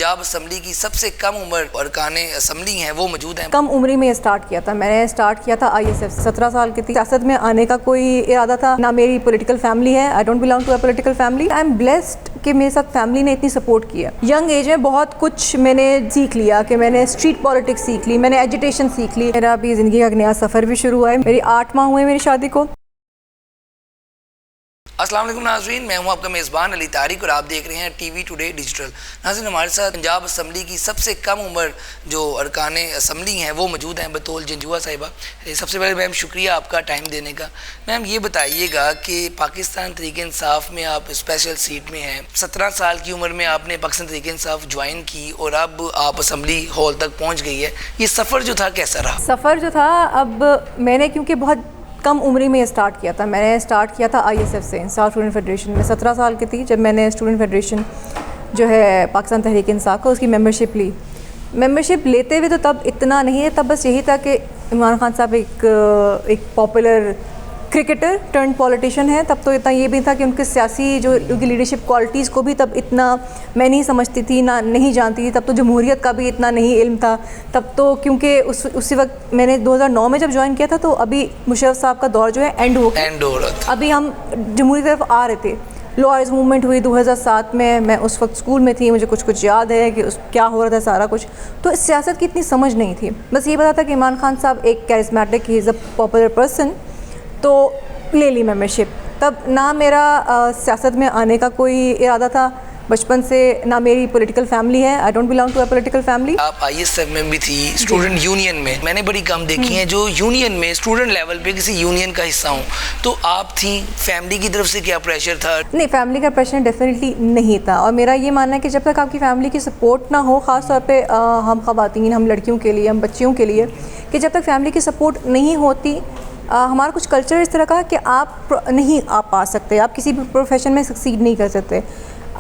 Punjab assembly की सबसे कम उम्र अरकान असम्बली हैं वो मौजूद हैं। कम उम्र में स्टार्ट किया था मैंने, स्टार्ट किया था ISF 17 साल की थी। सियासत में आने का कोई इरादा था ना, मेरी पॉलिटिकल फैमिली है, I don't belong to a political family. I am blessed कि मेरे साथ फैमिली ने इतनी सपोर्ट किया। यंग एज में बहुत कुछ मैंने सीख लिया, कि मैंने स्ट्रीट पॉलिटिक्स सीख ली, मैंने एजुटेशन सीख ली। मेरा अभी ज़िंदगी का एक नया सफ़र भी शुरू हुआ है। मेरी 8 माह हुए मेरी शादी को। अस्सलाम वालेकुम नाज़रीन, मैं हूं आपका मेज़बान अली तारिक और आप देख रहे हैं टीवी टुडे डिजिटल। नाज़रीन, हमारे साथ पंजाब असम्बली की सबसे कम उम्र जो अरकान असम्बली हैं वो मौजूद हैं, बतौल जंजुआ साहिबा। सबसे पहले मैम शुक्रिया आपका टाइम देने का। मैम ये बताइएगा कि पाकिस्तान तहरीक इंसाफ में आप स्पेशल सीट में हैं, 17 साल की उम्र में आपने पाकिस्तान तहरीक इंसाफ ज्वाइन की और अब आप असम्बली हॉल तक पहुँच गई है। ये सफ़र जो था कैसा रहा? सफ़र जो था, अब मैंने क्योंकि बहुत कम उम्र में स्टार्ट किया था, मैंने स्टार्ट किया था ISF से, इंसाफ स्टूडेंट फेडरेशन में। 17 साल की थी जब मैंने स्टूडेंट फेडरेशन जो है पाकिस्तान तहरीक इंसाफ का, उसकी मेंबरशिप ली। मेंबरशिप लेते हुए तो तब इतना नहीं है, तब बस यही था कि इमरान खान साहब एक पॉपुलर क्रिकेटर टर्न पॉलिटिशियन है। तब तो इतना ये भी था कि उनके सियासी जो उनकी लीडरशिप क्वालिटीज़ को भी तब इतना मैं नहीं समझती थी, ना नहीं जानती थी। तब तो जमहूरियत का भी इतना नहीं इल्म था। तब तो क्योंकि उसी वक्त मैंने 2009 में जब ज्वाइन किया था, तो अभी मुशर्रफ साहब का दौर जो है एंड हो रहा था। अभी हम जमहूरी तरफ आ रहे थे। लॉयर्स मूवमेंट हुई 2007 में, मैं उस वक्त स्कूल में थी, मुझे कुछ याद है कि क्या हो रहा था सारा कुछ। तो सियासत की इतनी समझ नहीं थी, बस ये पता था कि इमरान खान साहब एक charismatic, he is a popular person, तो ले ली मेंबरशिप। तब ना मेरा सियासत में आने का कोई इरादा था बचपन से, ना मेरी पॉलिटिकल फैमिली है, I don't belong to a political family. आप ISF में भी थी, स्टूडेंट यूनियन में मैंने बड़ी कम देखी हैं जो यूनियन में स्टूडेंट लेवल पे किसी यूनियन का हिस्सा हूँ। तो आप थी, फैमिली की तरफ से क्या प्रेशर था? नहीं, फैमिली का प्रेशर डेफिनेटली नहीं था। और मेरा ये मानना है कि जब तक आपकी फैमिली की सपोर्ट ना हो, ख़ास तौर पे हम ख़वातीन, हम लड़कियों के लिए, हम बच्चियों के लिए, कि जब तक फैमिली की सपोर्ट नहीं होती, हमारा कुछ कल्चर इस तरह का कि आप नहीं आ पा सकते, आप किसी भी प्रोफेशन में सक्सीड नहीं कर सकते।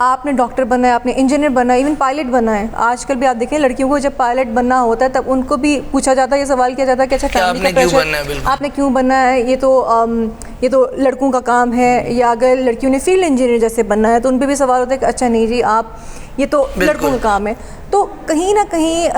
आपने डॉक्टर बनना है, आपने इंजीनियर बनना है, इवन पायलट बनना है। आजकल भी आप देखें, लड़कियों को जब पायलट बनना होता है तब उनको भी पूछा जाता है, ये सवाल किया जाता है कि अच्छा फैमिली का प्रेशर, आपने क्यों बनना है, ये तो लड़कों का काम है। या अगर लड़कियों ने फील्ड इंजीनियर जैसे बनना है तो उन पर भी सवाल होता है कि अच्छा नहीं जी, आप ये तो लड़कों का काम है। तो कहीं ना कहीं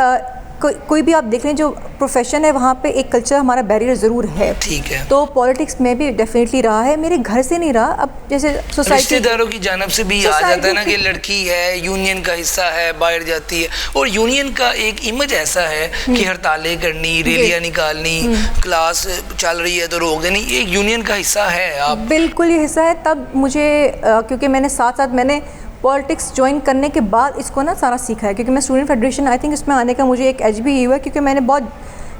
कोई भी आप देख लें जो प्रोफेशन है, वहाँ पे एक कल्चर हमारा बैरियर ज़रूर है। ठीक है। तो पॉलिटिक्स में भी डेफिनेटली रहा है, मेरे घर से नहीं रहा। अब जैसे सोसाइटी, रिश्तेदारों की जानब से भी आ जाता है ना कि लड़की है, यूनियन का हिस्सा है, बाहर जाती है। और यूनियन का एक इमेज ऐसा है कि हड़तालें करनी, रैलियाँ निकालनी, क्लास चल रही है तो रोक देनी, ये यूनियन का हिस्सा है। आप बिल्कुल ये हिस्सा है। तब मुझे क्योंकि मैंने साथ साथ मैंने पॉलिटिक्स ज्वाइन करने के बाद इसको ना सारा सीखा है, क्योंकि मैं स्टूडेंट फेडरेशन, आई थिंक इसमें आने का मुझे एक एज भी हुआ, क्योंकि मैंने बहुत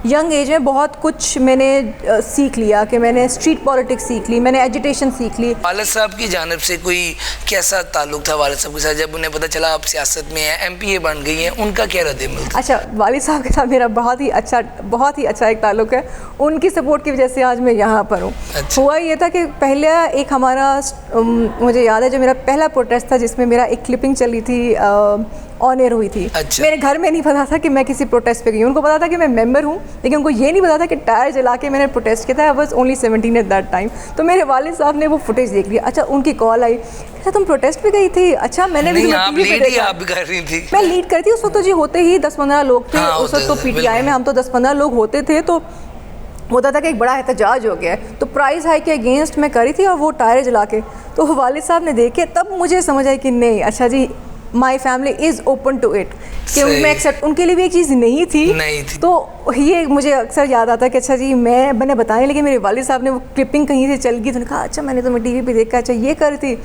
यंग एज में बहुत कुछ मैंने सीख लिया, कि मैंने स्ट्रीट पॉलिटिक्स सीख ली, मैंने एजुटेशन सीख ली। वालिद साहब की जानिब से कोई कैसा ताल्लुक था वालिद साहब के साथ जब उन्हें पता चला आप सियासत में हैं, MPA बन गई हैं, उनका क्या रद्द-ए-अमल था? अच्छा, वालिद साहब के साथ मेरा बहुत ही अच्छा एक ताल्लुक है। उनकी सपोर्ट की वजह से आज मैं यहाँ पर हूँ। अच्छा। हुआ ये था कि पहले एक हमारा मुझे याद है जो मेरा पहला प्रोटेस्ट था, जिसमें मेरा एक क्लिपिंग चली थी, ऑन एयर हुई थी। अच्छा। मेरे घर में नहीं पता था कि मैं किसी प्रोटेस्ट पे गई हूँ। उनको पता था कि मैं मेंबर हूँ, लेकिन उनको ये नहीं पता था कि टायर जला के मैंने प्रोटेस्ट किया था। I was only 17 at that time. तो मेरे वालिद साहब ने वो फुटेज देख लिया। अच्छा, उनकी कॉल आई, अच्छा तुम प्रोटेस्ट पे गई थी? अच्छा, मैंने भी आप लीड ही आप कर रही थी? मैं लीड करती उस वक्त तो जी होते ही 10-15 लोग थे। उस वक्त तो PTI में हम तो 10-15 लोग होते थे। तो होता था कि एक बड़ा एहतजाज हो गया है, तो प्राइस हाई के अगेंस्ट मैं करी थी, और वो टायर जला के। तो वालिद साहब ने देखे, तब मुझे समझ आई कि नहीं, अच्छा जी, my family is open to it, कि मैं एक्सेप्ट, उनके लिए भी एक चीज़ नहीं थी। तो ये मुझे अक्सर याद आता है कि अच्छा जी, मैंने बताया, लेकिन मेरे वालिद साहब ने वो क्लिपिंग कहीं से चल गई, तो उन्होंने कहा अच्छा मैंने तो TV पे देखा, अच्छा ये कर थी।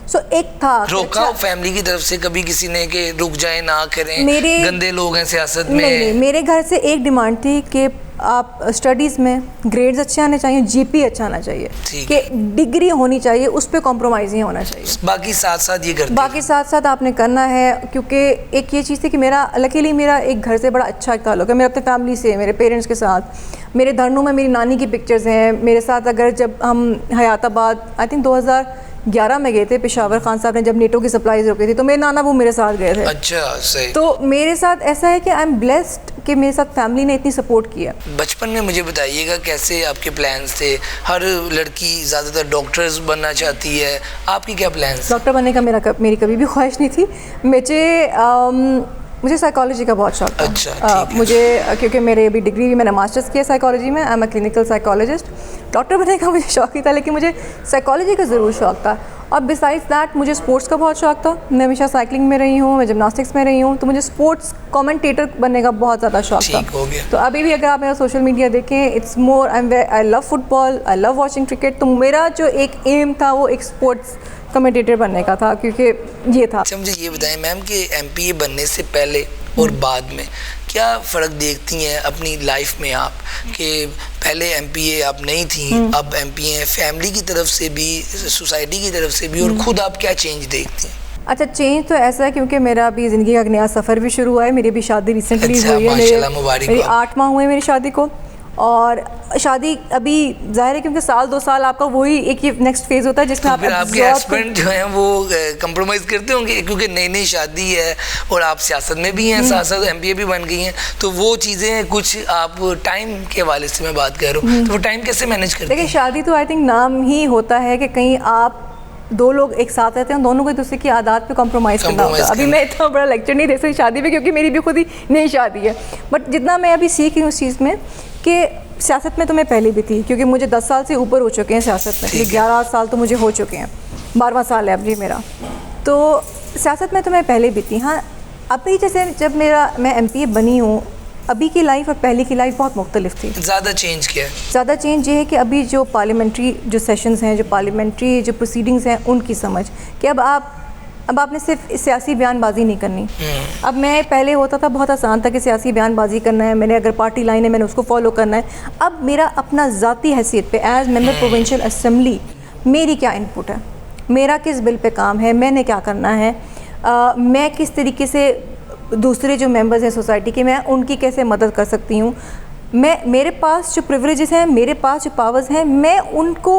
सो एक था रोका अच्छा, फैमिली की तरफ से कभी किसी ने कि रुक जाए, ना करें, मेरे गंदे लोग हैं सियासत में? नहीं, मेरे घर से एक डिमांड थी कि आप स्टडीज़ में ग्रेड्स अच्छे आने चाहिए, GP अच्छा आना चाहिए, कि डिग्री होनी चाहिए, उस पर कॉम्प्रोमाइज़ नहीं होना चाहिए। बाकी साथ साथ ये करते, बाकी साथ साथ आपने करना है। क्योंकि एक ये चीज़ थी कि मेरा लकीली मेरा एक घर से बड़ा अच्छा ताल्लुक है, मेरे अपने फैमिली से, मेरे पेरेंट्स के साथ। मेरे धरनों में मेरी नानी की पिक्चर्स हैं मेरे साथ। अगर जब हम हयाताबाद, आई थिंक 2011 में गए थे, पेशावर, खान साहब ने जब नेटो की सप्लाईज रुकी थी, तो मेरे नाना वो मेरे साथ गए थे। अच्छा, सही। तो मेरे साथ ऐसा है कि आई एम ब्लेस्ड कि मेरे साथ फैमिली ने इतनी सपोर्ट किया। बचपन में मुझे बताइएगा कैसे आपके प्लान्स थे? हर लड़की ज़्यादातर डॉक्टर्स बनना चाहती है, आपकी क्या प्लान्स? डॉक्टर बनने का मेरी कभी भी ख्वाहिश नहीं थी। मुझे मुझे साइकोलॉजी का बहुत शौक था। अच्छा, ठीक है। मुझे क्योंकि मेरे अभी डिग्री भी मैंने मास्टर्स किया साइकोलॉजी में, I am a clinical psychologist. Doctor बनने का मुझे शौक ही था, लेकिन मुझे साइकोलॉजी का ज़रूर शौक था। और बिसाइड्स दैट मुझे स्पोर्ट्स का बहुत शौक था। मैं हमेशा साइकिलिंग में रही हूँ, मैं जिमनास्टिक्स में रही हूँ, तो मुझे स्पोर्ट्स कमेंटेटर बनने का बहुत ज़्यादा शौक था। ठीक हो गया। तो अभी भी अगर आप मेरा सोशल मीडिया देखें, it's more I love football, I love watching cricket. तो मेरा जो एक एम था वो एक स्पोर्ट्स कमेंटेटर बनने का था, क्योंकि ये था। अच्छा, मुझे ये बताएं मैम कि एमपीए बनने से पहले और बाद में क्या फ़र्क देखती हैं अपनी लाइफ में आप, कि पहले एमपीए आप नहीं थी, अब एमपीए हैं, फैमिली की तरफ से भी, सोसाइटी की तरफ से भी, और खुद आप क्या चेंज देखती हैं? अच्छा, चेंज तो ऐसा है क्योंकि मेरा अभी ज़िंदगी का एक नया सफ़र भी शुरू हुआ है। मेरी भी शादी रिसेंटली अच्छा, हुई है। माशाल्लाह, मुबारक मेरी हो। 8 माह हुए मेरी शादी को। और शादी अभी ज़ाहिर है क्योंकि साल 2 साल आपका वही एक ये नेक्स्ट फेज़ होता है जिसमें तो आप फिर आपके हस्बैंड जो हैं वो कंप्रोमाइज़ करते होंगे, क्योंकि नई नई शादी है और आप सियासत में भी हैं, साथ साथ एमपीए भी बन गई हैं, तो वो चीज़ें कुछ आप टाइम के हवाले से मैं बात कर रहा हूँ, तो वो टाइम कैसे मैनेज करते देखिए, हैं? शादी तो आई थिंक नाम ही होता है कि कहीं आप 2 लोग एक साथ रहते हैं, दोनों को एक दूसरे की आदत पे कॉम्प्रोमाइज़ करना होता है। अभी मैं इतना बड़ा लेक्चर नहीं दे सकती शादी पे, क्योंकि मेरी भी खुद ही नई शादी है। बट जितना मैं अभी सीख रही हूँ उस चीज़ में कि सियासत में तो मैं पहले भी थी, क्योंकि मुझे 10 साल से ऊपर हो चुके हैं सियासत में। 11 साल तो मुझे हो चुके हैं, 12वां साल है अब जी मेरा। तो सियासत में तो मैं पहले भी थी। हाँ, अभी जैसे जब मैं एमपीए बनी हूँ, अभी की लाइफ और पहले की लाइफ बहुत मुख्तलिफ थी। ज़्यादा चेंज किया है? ज़्यादा चेंज ये है कि अभी जो पार्लियामेंट्री जो सेशंस हैं, जो पार्लियामेंट्री जो प्रोसीडिंग्स हैं, उनकी समझ कि अब आपने सिर्फ सियासी बयानबाजी नहीं करनी। अब मैं पहले होता था, बहुत आसान था कि सियासी बयानबाजी करना है, मैंने अगर पार्टी लाइन है मैंने उसको फॉलो करना है। अब मेरा अपना ज़ाती हैसियत पे एज मेंबर प्रोविंशियल असम्बली मेरी क्या इनपुट है, मेरा किस बिल पे काम है, मैंने क्या करना है, मैं किस तरीके से दूसरे जो मेंबर्स हैं सोसाइटी के, मैं उनकी कैसे मदद कर सकती हूँ, मेरे पास जो प्रिविलेजेस हैं, मेरे पास जो पावर्स हैं, मैं उनको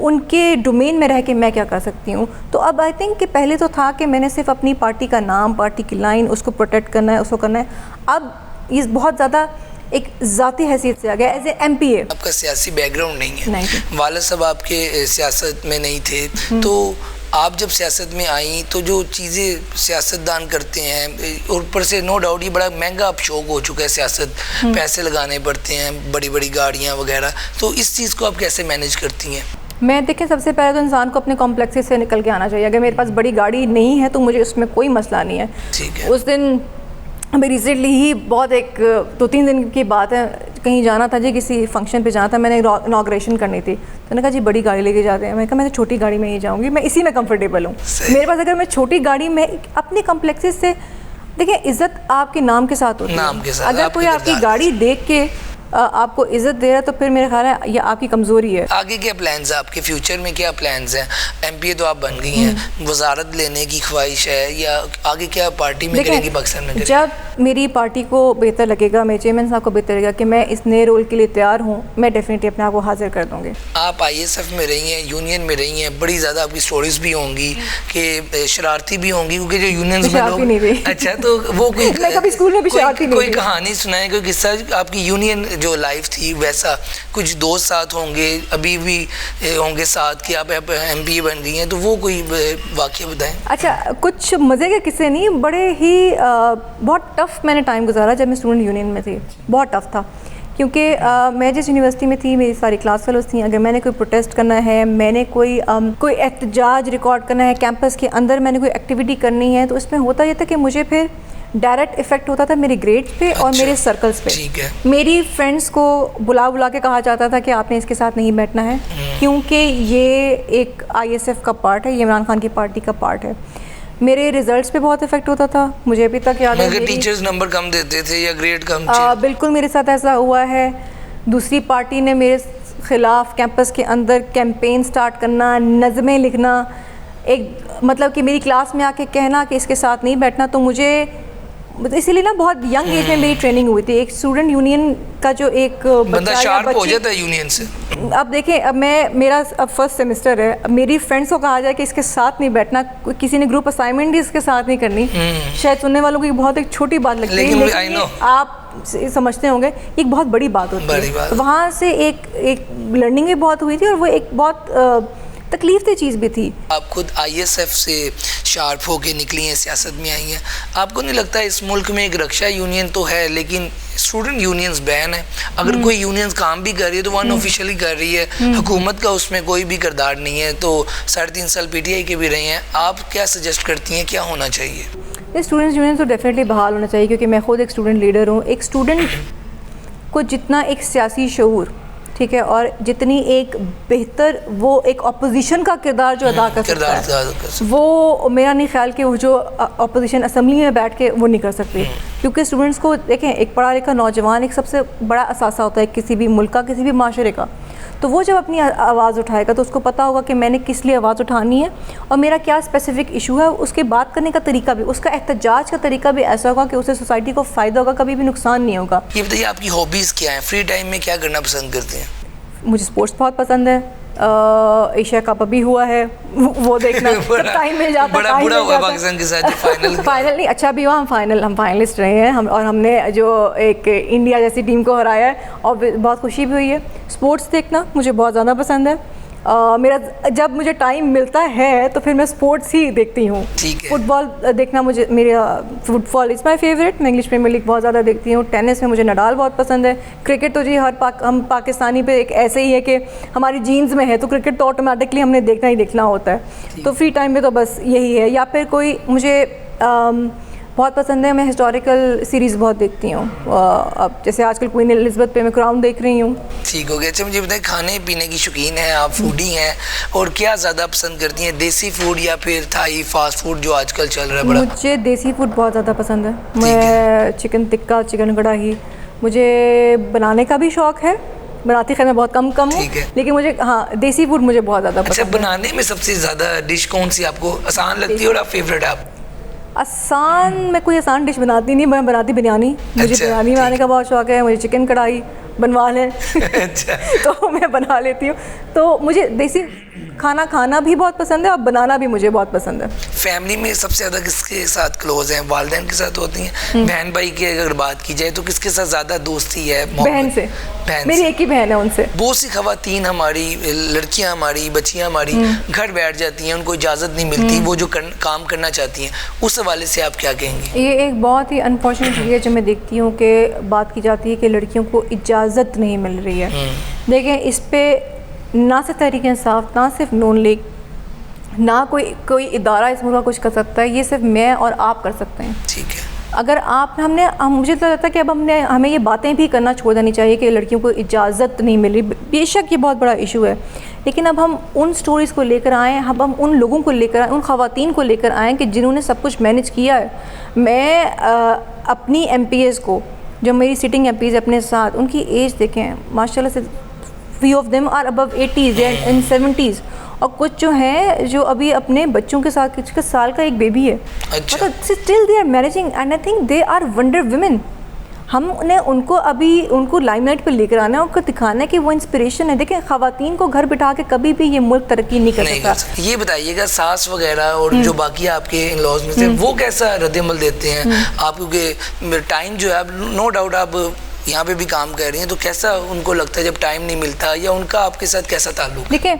उनके डोमेन में रह के मैं क्या कर सकती हूँ। तो अब आई थिंक कि पहले तो था कि मैंने सिर्फ अपनी पार्टी का नाम, पार्टी की लाइन, उसको प्रोटेक्ट करना है, उसको करना है। अब ये बहुत ज़्यादा एक ज़ाती हैसियत से आ गया एज ए एमपीए। आपका सियासी बैकग्राउंड नहीं है, नहीं। वालिद साहब आपके सियासत में नहीं थे, तो आप जब सियासत में आई तो जो चीज़ें सियासतदान करते हैं, और ऊपर से नो डाउट ये बड़ा महंगा अब शौक हो चुका है सियासत, पैसे लगाने पड़ते हैं, बड़ी बड़ी गाड़ियाँ वगैरह, तो इस चीज़ को आप कैसे मैनेज करती हैं? मैं देखें, सबसे पहले तो इंसान को अपने कॉम्प्लेक्सेस से निकल के आना चाहिए। अगर मेरे पास बड़ी गाड़ी नहीं है तो मुझे उसमें कोई मसला नहीं है। ठीक है। उस दिन अभी रिसेंटली ही बहुत एक 2-3 दिन की बात है, कहीं जाना था जी, किसी फंक्शन पे जाना था, मैंने इनॉग्रेशन करनी थी। तो मैंने कहा जी बड़ी गाड़ी लेके जाते हैं। मैंने कहा मैं तो छोटी गाड़ी में ही जाऊँगी, मैं इसी में कंफर्टेबल हूँ। मेरे पास अगर मैं छोटी गाड़ी में अपने कॉम्प्लेक्सेस से, देखिए इज़्ज़त आपके नाम के साथ होती है। नाम के साथ, अगर कोई आपकी गाड़ी देख के आपको इज़्ज़त दे रहा है तो फिर मेरा ख्याल है ये आपकी कमज़ोरी है। आगे क्या प्लान्स है आपके, फ्यूचर में क्या प्लान्स हैं? एमपीए तो आप बन गई हैं, वजारत लेने की ख्वाहिश है, या आगे क्या पार्टी में करेंगी, पाकिस्तान में करेंगी? जब मेरी पार्टी को बेहतर लगेगा, मेरे चेयरमैन साहब को बेहतर लगेगा कि मैं इस नए रोल के लिए तैयार हूँ, मैं डेफिनेटली अपने आप को हाजिर कर दूँगी। आप ISF में रही हैं, यूनियन में रही हैं, बड़ी ज़्यादा आपकी स्टोरीज भी होंगी कि शरारती भी होंगी, क्योंकि जो यूनियंस में लोग, अच्छा तो वो कोई मैं कभी स्कूल में भी शरारती नहीं, कोई कहानी सुनाए, कोई किस्सा आपकी यूनियन जो लाइफ थी वैसा, कुछ दोस्त साथ होंगे, अभी भी होंगे साथ कि आप एमपीए बन गई हैं, तो वो कोई वाक़या बताएं। अच्छा, कुछ मज़े के किस्से नहीं, बड़े ही बहुत टफ़ मैंने टाइम गुजारा जब मैं स्टूडेंट यूनियन में थी। बहुत टफ़ था, क्योंकि मैं जिस यूनिवर्सिटी में थी मेरी सारी क्लास फेलोज़ थी। अगर मैंने कोई प्रोटेस्ट करना है, मैंने कोई एहतजाज रिकॉर्ड करना है, कैंपस के अंदर मैंने कोई एक्टिविटी करनी है, तो इसमें होता ये था कि मुझे फिर डायरेक्ट इफेक्ट होता था मेरे ग्रेड्स पे और मेरे सर्कल्स पे। ठीक है। मेरी फ्रेंड्स को बुला के कहा जाता था कि आपने इसके साथ नहीं बैठना है, क्योंकि ये एक ISF का पार्ट है, ये इमरान खान की पार्टी का पार्ट है। मेरे रिजल्ट्स पे बहुत इफेक्ट होता था, मुझे अभी तक याद है। टीचर्स नंबर कम देते थे या ग्रेड कम? बिल्कुल मेरे साथ ऐसा हुआ है। दूसरी पार्टी ने मेरे ख़िलाफ़ कैंपस के अंदर कैंपेन स्टार्ट करना, नज़में लिखना, एक मतलब कि मेरी क्लास में आके कहना कि इसके साथ नहीं बैठना। तो मुझे इसीलिए ना बहुत यंग एज में मेरी ट्रेनिंग हुई थी। एक स्टूडेंट यूनियन का जो एक बंदा शार्प हो जाता है यूनियन से। अब देखें, अब मेरा अब फर्स्ट सेमेस्टर है, अब मेरी फ्रेंड्स को कहा जाए कि इसके साथ नहीं बैठना, किसी ने ग्रुप असाइनमेंट भी इसके साथ नहीं करनी, शायद सुनने वालों को बहुत एक छोटी बात लगती है, लेकिन आप समझते होंगे एक बहुत बड़ी बात होती है। वहाँ से एक लर्निंग भी बहुत हुई थी, और वो एक बहुत तकलीफ चीज़ भी थी। आप खुद ISF से शार्प होके निकली हैं, सियासत में आई हैं, आपको नहीं लगता इस मुल्क में एक रक्षा यूनियन तो है लेकिन स्टूडेंट यूनियंस बैन है? अगर कोई यूनियंस काम भी कर रही है तो अनऑफिशियली कर रही है, हुकूमत का उसमें कोई भी किरदार नहीं है। तो 3.5 साल PTI के भी रहे हैं, आप क्या सजेस्ट करती हैं क्या होना चाहिए? ये स्टूडेंट्स यूनियन तो डेफिनेटली बहाल होना चाहिए, क्योंकि मैं खुद एक स्टूडेंट लीडर हूँ। एक स्टूडेंट को जितना एक सियासी शऊर, ठीक है, और जितनी एक बेहतर वो एक अपोजिशन का किरदार जो अदा कर सकता है, वो मेरा नहीं ख्याल कि वो जो अपोजिशन असम्बली में बैठ के वो नहीं कर सकती। क्योंकि स्टूडेंट्स को देखें, एक पढ़ा लिखा नौजवान एक सबसे बड़ा असासा होता है किसी भी मुल्क का, किसी भी माशरे का। तो वो जब अपनी आवाज़ उठाएगा तो उसको पता होगा कि मैंने किस लिए आवाज़ उठानी है और मेरा क्या स्पेसिफिक इशू है। उसके बात करने का तरीका भी, उसका एहतजाज का तरीका भी ऐसा होगा कि उसे सोसाइटी को फ़ायदा होगा, कभी भी नुकसान नहीं होगा। ये बताइए आपकी हॉबीज़ क्या हैं, फ्री टाइम में क्या करना पसंद करते हैं? मुझे स्पोर्ट्स बहुत पसंद है। एशिया कप अभी हुआ है, वो देखना टाइम मिल जाता है। बड़ा बुरा हुआ पाकिस्तान के साथ फाइनल फाइनल नहीं अच्छा भी हुआ, हम फाइनलिस्ट रहे हैं हम, और हमने जो एक इंडिया जैसी टीम को हराया है और बहुत खुशी भी हुई है। स्पोर्ट्स देखना मुझे बहुत ज़्यादा पसंद है। मेरा जब मुझे टाइम मिलता है तो फिर मैं स्पोर्ट्स ही देखती हूँ। फुटबॉल देखना मुझे, मेरा फुटबॉल इज़ माय फेवरेट। मैं इंग्लिश प्रीमियर लीग बहुत ज़्यादा देखती हूँ। टेनिस में मुझे नडाल बहुत पसंद है। क्रिकेट तो जी हम पाकिस्तानी पे एक ऐसे ही है कि हमारी जीन्स में है, तो क्रिकेट तो ऑटोमेटिकली हमने देखना ही देखना होता है। तो फ्री टाइम में तो बस यही है, या फिर कोई मुझे बहुत पसंद है। मैं हिस्टोरिकल सीरीज़ बहुत देखती हूँ। अब जैसे आजकल क्वीन एलिज़ाबेथ पे मैं क्राउन देख रही हूँ। ठीक हो गया। अच्छा मुझे बताएं, खाने पीने की शौकीन हैं आप, फूडी हैं, और क्या ज़्यादा पसंद करती हैं, देसी फूड या फिर थाई फास्ट फूड जो आजकल चल रहा है बड़ा? मुझे देसी फूड बहुत ज़्यादा पसंद है। मैं चिकन टिक्का, चिकन कढ़ाई, मुझे बनाने का भी शौक़ है। बनाती खैर मैं बहुत कम हूँ, लेकिन मुझे देसी फूड मुझे बहुत ज़्यादा पसंद है। अच्छा, बनाने में सबसे ज़्यादा डिश कौन सी आपको आसान लगती है और आप फेवरेट है? आप आसान, मैं कोई आसान डिश बनाती नहीं, मैं बनाती बिरयानी। मुझे बिरयानी बनाने का बहुत शौक़ है। मुझे चिकन कढ़ाई बनवा लें अच्छा। तो मैं बना लेती हूँ। तो मुझे देसी खाना भी बहुत पसंद है और बनाना भी मुझे बहुत पसंद है। फैमिली में सबसे ज़्यादा किसके साथ क्लोज हैं? वालिदैन के साथ होती हैं? बहन भाई की अगर बात की जाए तो किसके साथ ज़्यादा दोस्ती है? बहन से। मेरी एक ही बहन है, उनसे। बहुत सी ख़वातीन हमारी, लड़कियां हमारी, बच्चियां हमारी घर बैठ जाती हैं, उनको इजाज़त नहीं मिलती वो जो काम करना चाहती हैं, उस हवाले से आप क्या कहेंगे? ये एक बहुत ही अनफॉर्चुनेट चीज़ है जो मैं देखती हूँ कि बात की जाती है कि लड़कियों को इजाज़त नहीं मिल रही है। देखें, इस पर ना सिर्फ तहरीक इंसाफ, ना सिर्फ नून लीग, ना कोई इदारा इस मुल्क का कुछ कर सकता है। ये सिर्फ मैं और आप कर सकते हैं। ठीक है। अगर मुझे तो लगता है कि अब हमें ये बातें भी करना छोड़ देनी चाहिए कि लड़कियों को इजाज़त नहीं मिल रही। बेशक ये बहुत बड़ा इशू है, लेकिन अब हम उन स्टोरीज़ को लेकर आएँ, हम उन लोगों को लेकर आएँ, उन ख़वातीन को लेकर आएँ कि जिन्होंने सब कुछ मैनेज किया है। मैं अपनी MPs को, जो मेरी सिटिंग MPs अपने साथ, उनकी एज देखें, माशाल्लाह से few of them are above 80s and 70s, और कुछ जो हैं जो अभी अपने बच्चों के साथ, कुछ का साल का एक बेबी है, मतलब still they are managing and I think they are wonder women. हमने उनको लाइमलाइट पे लेकर आना है, उनको दिखाना है कि वो इंस्पिरेशन है। देखें, ख़वातीन को घर बिठा के कभी भी ये मुल्क तरक्की नहीं कर सकता। ये बताइएगा, सास वगैरह और जो बाकी आपके इन-लॉज में से वो कैसा रद्द-ए-अमल देते हैं आप? क्योंकि टाइम जो है, नो डाउट आप यहाँ पे भी काम कर रही हैं, तो कैसा उनको लगता है जब टाइम नहीं मिलता, या उनका आपके साथ कैसा ताल्लुक? देखिए,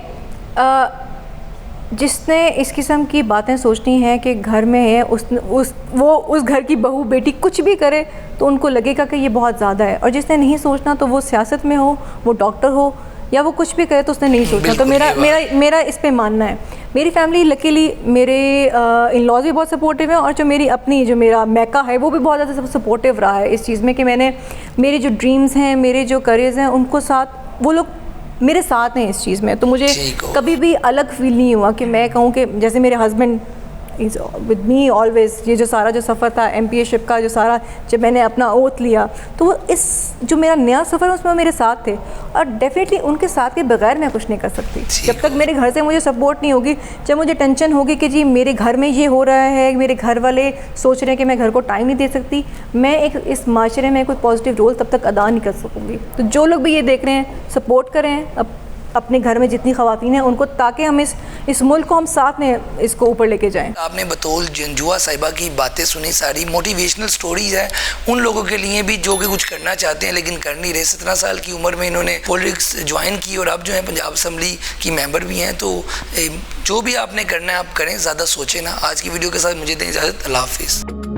जिसने इस किस्म की बातें सोचनी हैं कि घर में है, वो उस घर की बहू बेटी कुछ भी करे तो उनको लगेगा कि ये बहुत ज़्यादा है। और जिसने नहीं सोचना, तो वो सियासत में हो, वो डॉक्टर हो, या वो कुछ भी करे, तो उसने नहीं सोचना। तो मेरा इस पे मानना है। मेरी फैमिली लकीली, मेरे इन-लॉज भी बहुत सपोर्टिव हैं, और जो मेरा मैका है वो भी बहुत ज़्यादा सपोर्टिव रहा है इस चीज़ में कि मेरे जो ड्रीम्स हैं, मेरे जो करियर्स हैं, उनको साथ, वो लोग मेरे साथ हैं इस चीज़ में। तो मुझे कभी भी अलग फील नहीं हुआ कि मैं कहूँ कि जैसे मेरे husband is with me always. ये जो सारा जो सफ़र था MPA का, जो सारा जब मैंने अपना ओथ लिया, तो वो जो मेरा नया सफ़र है उसमें मेरे साथ थे, और डेफिनेटली उनके साथ के बगैर मैं कुछ नहीं कर सकती। जब तक मेरे घर से मुझे सपोर्ट नहीं होगी, जब मुझे टेंशन होगी कि जी मेरे घर में ये हो रहा है, मेरे घर वाले सोच रहे हैं कि मैं घर को टाइम नहीं दे सकती, मैं इस माशरे में कोई पॉजिटिव रोल तब तक अदा नहीं कर सकूँगी। तो जो लोग भी ये देख रहे हैं, सपोर्ट करें, अब अपने घर में जितनी ख़वातीन हैं उनको, ताकि हम इस मुल्क को हम साथ में इसको ऊपर लेके जाएं। आपने बतौल जंजुआ साहिबा की बातें सुनी, सारी मोटिवेशनल स्टोरीज है उन लोगों के लिए भी जो कि कुछ करना चाहते हैं लेकिन कर नहीं रहे। 17 साल की उम्र में इन्होंने पॉलिटिक्स ज्वाइन की और अब जो है पंजाब असम्बली की मेंबर भी हैं। तो जो भी आपने करना है आप करें, ज़्यादा सोचें ना। आज की वीडियो के साथ मुझे दें इजाज़त। अल्लाह हाफिज़।